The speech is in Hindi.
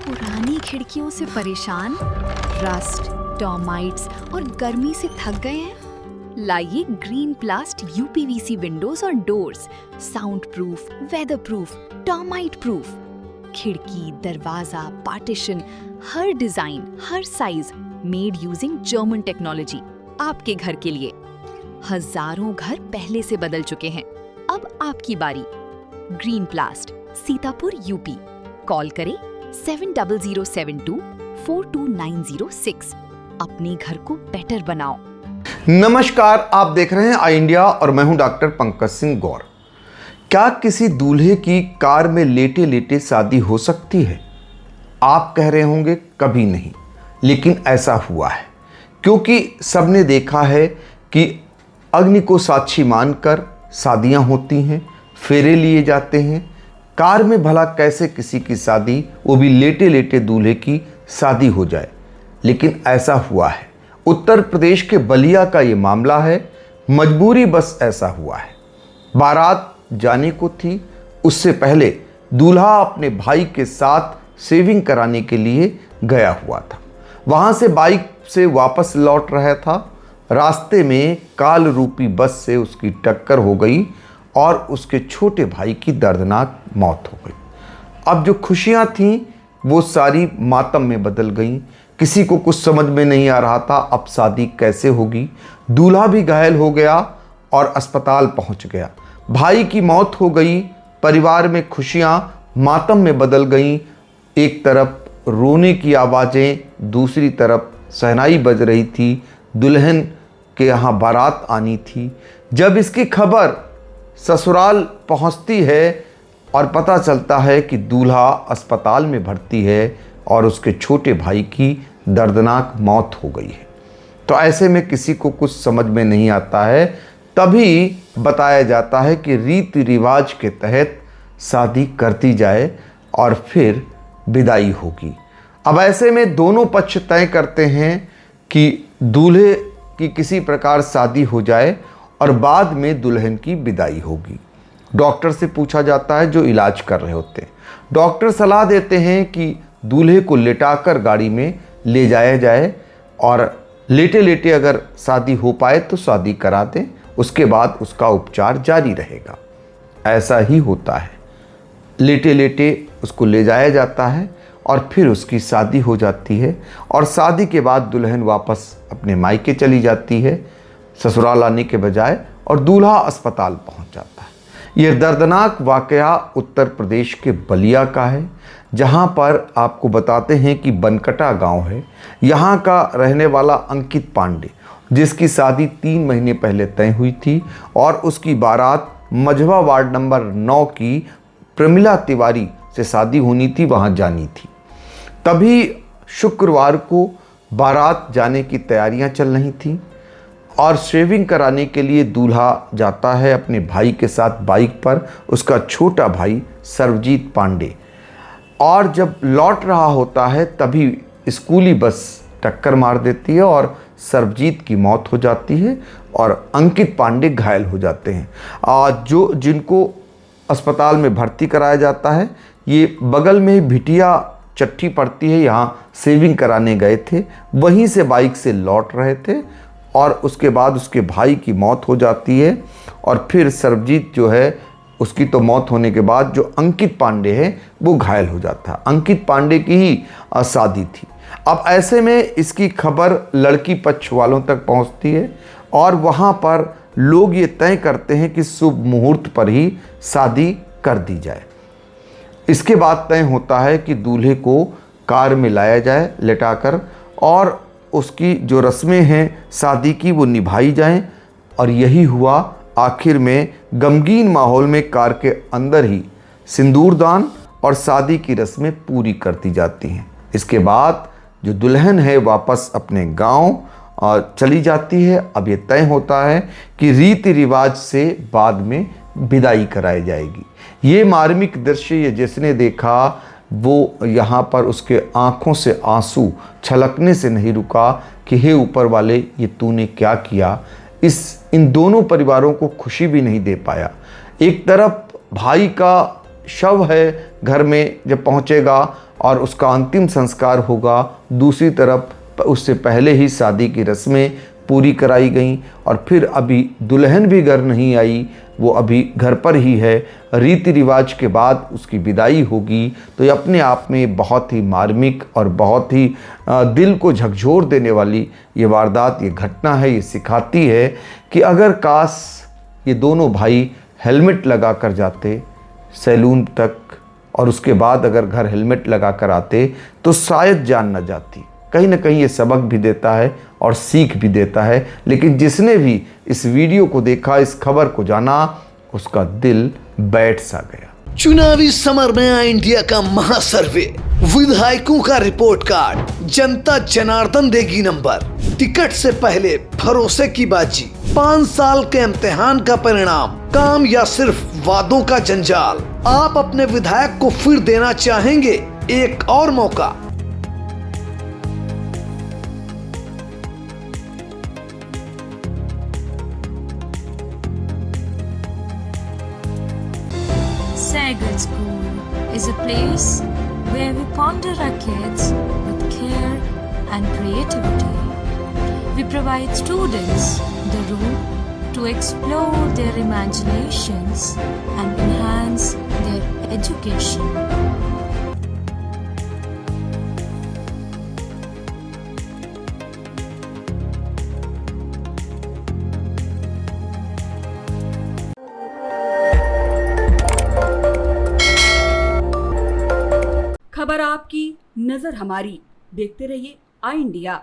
पुरानी खिड़कियों से परेशान, रस्ट, टर्माइट्स और गर्मी से थक गए हैं? लाइए ग्रीन प्लास्ट यूपीवीसी विंडोज और doors, sound proof, weather proof, termite proof. खिड़की, दरवाजा, पार्टीशन, हर डिजाइन, हर size, made using German technology, आपके घर के लिए। हजारों घर पहले से बदल चुके हैं, अब आपकी बारी। Green प्लास्ट, Sitapur, UP. कॉल करें 7072422906। अपने घर को बेटर बनाओ। नमस्कार, आप देख रहे हैं आई इंडिया और मैं हूं डॉक्टर पंकज सिंह गौर। क्या किसी दूल्हे की कार में लेटे लेटे शादी हो सकती है? आप कह रहे होंगे कभी नहीं, लेकिन ऐसा हुआ है। क्योंकि सबने देखा है कि अग्नि को साक्षी मानकर शादियां होती हैं, फेरे लिए जाते हैं। कार में भला कैसे किसी की शादी, वो भी लेटे लेटे दूल्हे की शादी हो जाए? लेकिन ऐसा हुआ है। उत्तर प्रदेश के बलिया का ये मामला है। मजबूरी बस ऐसा हुआ है। बारात जाने को थी, उससे पहले दूल्हा अपने भाई के साथ शेविंग कराने के लिए गया हुआ था। वहाँ से बाइक से वापस लौट रहा था। रास्ते में काल रूपी बस से उसकी टक्कर हो गई और उसके छोटे भाई की दर्दनाक मौत हो गई। अब जो खुशियाँ थीं वो सारी मातम में बदल गईं। किसी को कुछ समझ में नहीं आ रहा था अब शादी कैसे होगी। दूल्हा भी घायल हो गया और अस्पताल पहुंच गया। भाई की मौत हो गई। परिवार में खुशियां मातम में बदल गईं। एक तरफ रोने की आवाज़ें, दूसरी तरफ शहनाई बज रही थी। दुल्हन के यहाँ बारात आनी थी। जब इसकी खबर ससुराल पहुँचती है और पता चलता है कि दूल्हा अस्पताल में भर्ती है और उसके छोटे भाई की दर्दनाक मौत हो गई है, तो ऐसे में किसी को कुछ समझ में नहीं आता है। तभी बताया जाता है कि रीति रिवाज के तहत शादी करती जाए और फिर विदाई होगी। अब ऐसे में दोनों पक्ष तय करते हैं कि दूल्हे की किसी प्रकार शादी हो जाए और बाद में दुल्हन की विदाई होगी। डॉक्टर से पूछा जाता है जो इलाज कर रहे होते हैं। डॉक्टर सलाह देते हैं कि दूल्हे को लेटाकर गाड़ी में ले जाया जाए और लेटे लेटे अगर शादी हो पाए तो शादी करा दें, उसके बाद उसका उपचार जारी रहेगा। ऐसा ही होता है। लेटे लेटे उसको ले जाया जाता है और फिर उसकी शादी हो जाती है और शादी के बाद दुल्हन वापस अपने मायके चली जाती है ससुराल आने के बजाय, और दूल्हा अस्पताल पहुंच जाता है। यह दर्दनाक वाकया उत्तर प्रदेश के बलिया का है, जहां पर आपको बताते हैं कि बनकटा गांव है। यहां का रहने वाला अंकित पांडे, जिसकी शादी 3 महीने पहले तय हुई थी और उसकी बारात मझवा वार्ड नंबर 9 की प्रमिला तिवारी से शादी होनी थी, वहां जानी थी। तभी शुक्रवार को बारात जाने की तैयारियां चल रही थी और शेविंग कराने के लिए दूल्हा जाता है अपने भाई के साथ बाइक पर, उसका छोटा भाई सर्वजीत पांडे। और जब लौट रहा होता है तभी स्कूली बस टक्कर मार देती है और सर्वजीत की मौत हो जाती है और अंकित पांडे घायल हो जाते हैं। जिनको अस्पताल में भर्ती कराया जाता है, ये बगल में ही भिटिया चट्टी पड़ती है, यहाँ शेविंग कराने गए थे, वहीं से बाइक से लौट रहे थे और उसके बाद उसके भाई की मौत हो जाती है। और फिर सर्वजीत जो है, उसकी तो मौत होने के बाद जो अंकित पांडे है वो घायल हो जाता है। अंकित पांडे की ही शादी थी। अब ऐसे में इसकी खबर लड़की पक्ष वालों तक पहुंचती है और वहां पर लोग ये तय करते हैं कि शुभ मुहूर्त पर ही शादी कर दी जाए। इसके बाद तय होता है कि दूल्हे को कार में लाया जाए लेटाकर और उसकी जो रस्में हैं शादी की वो निभाई जाएं। और यही हुआ। आखिर में गमगीन माहौल में कार के अंदर ही सिंदूरदान और शादी की रस्में पूरी कर दी जाती हैं। इसके बाद जो दुल्हन है वापस अपने गांव चली जाती है। अब ये तय होता है कि रीति रिवाज से बाद में विदाई कराई जाएगी। ये मार्मिक दृश्य ये जिसने देखा वो यहाँ पर उसके आँखों से आंसू छलकने से नहीं रुका कि हे ऊपर वाले, ये तूने क्या किया। इन दोनों परिवारों को खुशी भी नहीं दे पाया। एक तरफ भाई का शव है घर में जब पहुंचेगा और उसका अंतिम संस्कार होगा, दूसरी तरफ उससे पहले ही शादी की रस्में पूरी कराई गई और फिर अभी दुल्हन भी घर नहीं आई, वो अभी घर पर ही है। रीति रिवाज के बाद उसकी विदाई होगी। तो ये अपने आप में बहुत ही मार्मिक और बहुत ही दिल को झकझोर देने वाली ये वारदात, ये घटना है। ये सिखाती है कि अगर काश ये दोनों भाई हेलमेट लगा कर जाते सैलून तक और उसके बाद अगर घर हेलमेट लगा कर आते तो शायद जान न जाती। कहीं ना कहीं ये सबक भी देता है और सीख भी देता है। लेकिन जिसने भी इस वीडियो को देखा, इस खबर को जाना, उसका दिल बैठ सा गया। चुनावी समर में आई इंडिया का महासर्वे, विधायकों का रिपोर्ट कार्ड, जनता जनार्दन देगी नंबर, टिकट से पहले भरोसे की बाजी, 5 साल के इम्तिहान का परिणाम, काम या सिर्फ वादों का जंजाल। आप अपने विधायक को फिर देना चाहेंगे एक और मौका? Sagar School is a place where we ponder our kids with care and creativity. We provide students the room to explore their imaginations and enhance their education. खबर आपकी, नजर हमारी। देखते रहिए आई इंडिया।